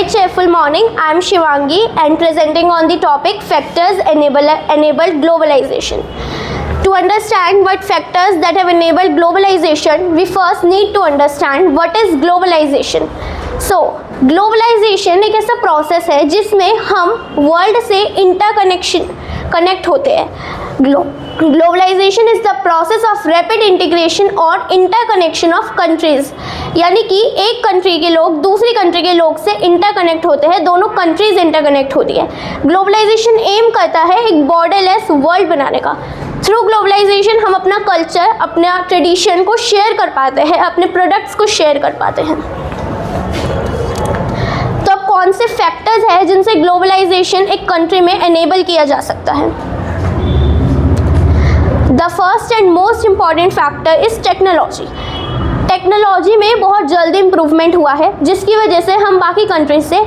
very cheerful morning. I am Shivangi and presenting on the topic factors enabled globalization. To understand what factors that have enabled globalization, we first need to understand what is globalization. So, globalisation एक ऐसा process है जिसमें हम world से connect होते हैं. Globalisation is the process of rapid integration और interconnection of countries. यानी कि एक कंट्री के लोग दूसरी कंट्री के लोग से इंटरकनेक्ट होते हैं, दोनों कंट्रीज इंटरकनेक्ट होती है. ग्लोबलाइजेशन एम करता है एक बॉर्डरलेस वर्ल्ड बनाने का. थ्रू ग्लोबलाइजेशन हम अपना कल्चर, अपना ट्रेडिशन को शेयर कर पाते हैं, अपने प्रोडक्ट्स को शेयर कर पाते हैं. तो अब कौन से फैक्टर्स हैं जिनसे ग्लोबलाइजेशन एक कंट्री में एनेबल किया जा सकता है? The first and most important factor is technology. Technology में बहुत जल्दी इम्प्रूवमेंट हुआ है जिसकी वजह से हम बाकी कंट्रीज से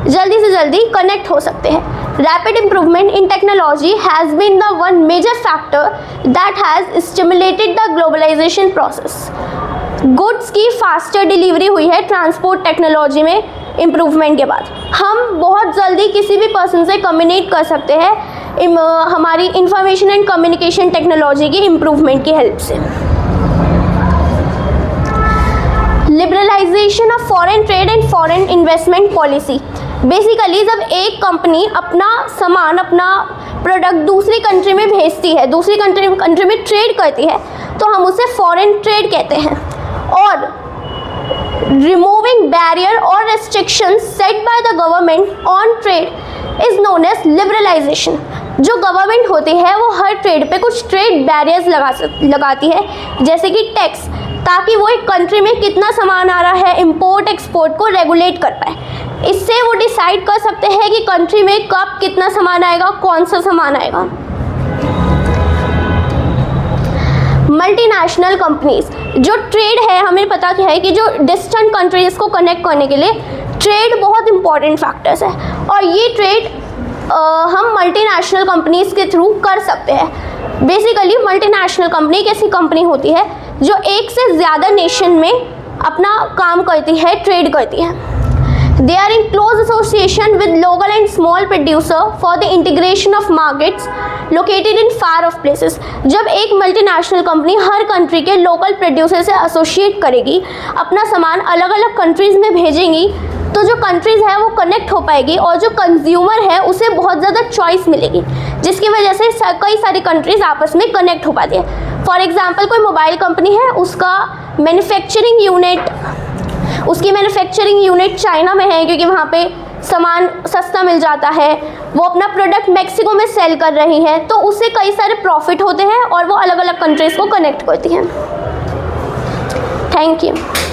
जल्दी कनेक्ट हो सकते हैं. Rapid improvement in technology has been the one major factor that has stimulated the globalization process. Goods की फास्टर डिलीवरी हुई है ट्रांसपोर्ट टेक्नोलॉजी में इम्प्रूवमेंट के बाद. हम बहुत जल्दी किसी भी पर्सन से कम्युनिकेट कर सकते हैं हमारी इंफॉर्मेशन एंड कम्युनिकेशन टेक्नोलॉजी की इम्प्रूवमेंट की हेल्प से. Liberalisation of foreign trade and foreign investment policy. Basically जब एक कंपनी अपना सामान, अपना प्रोडक्ट दूसरी कंट्री में भेजती है, दूसरी कंट्री में ट्रेड करती है, तो हम उसे फॉरेन ट्रेड कहते हैं. और रिमूविंग बैरियर और restrictions set by the government on trade is known as liberalisation. जो गवर्नमेंट होती है वो हर ट्रेड पे कुछ ट्रेड बैरियर्स लगाती है, जैसे कि टैक्स, ताकि वो एक कंट्री में कितना सामान आ रहा है, इंपोर्ट एक्सपोर्ट को रेगुलेट कर पाए. इससे वो डिसाइड कर सकते हैं कि कंट्री में कब कितना सामान आएगा, कौन सा सामान आएगा. मल्टीनेशनल कंपनीज, जो ट्रेड है, हमें पता क्या है कि जो डिस्टेंट कंट्रीज को कनेक्ट करने के लिए ट्रेड बहुत इंपॉर्टेंट फैक्टर्स है. और ये ट्रेड हम मल्टीनेशनल कंपनीज के थ्रू कर सकते हैं. बेसिकली मल्टीनेशनल कंपनी एक ऐसी कंपनी होती है जो एक से ज़्यादा नेशन में अपना काम करती है, ट्रेड करती है. They are in close association with local and small producer for the integration of markets located in far off places. जब एक मल्टीनेशनल कंपनी हर कंट्री के लोकल प्रोड्यूसर से एसोसिएट करेगी, अपना सामान अलग अलग कंट्रीज़ में भेजेंगी, तो जो कंट्रीज़ है वो कनेक्ट हो पाएगी और जो कंज्यूमर है उसे बहुत ज़्यादा चॉइस मिलेगी, जिसकी वजह से कई सारी कंट्रीज़ आपस में कनेक्ट हो पाती है. फॉर एग्जांपल कोई मोबाइल कंपनी है, उसकी मैन्युफैक्चरिंग यूनिट चाइना में है क्योंकि वहाँ पे सामान सस्ता मिल जाता है. वो अपना प्रोडक्ट मैक्सिको में सेल कर रही है, तो उससे कई सारे प्रॉफिट होते हैं और वो अलग अलग कंट्रीज़ को कनेक्ट करती हैं. Thank you.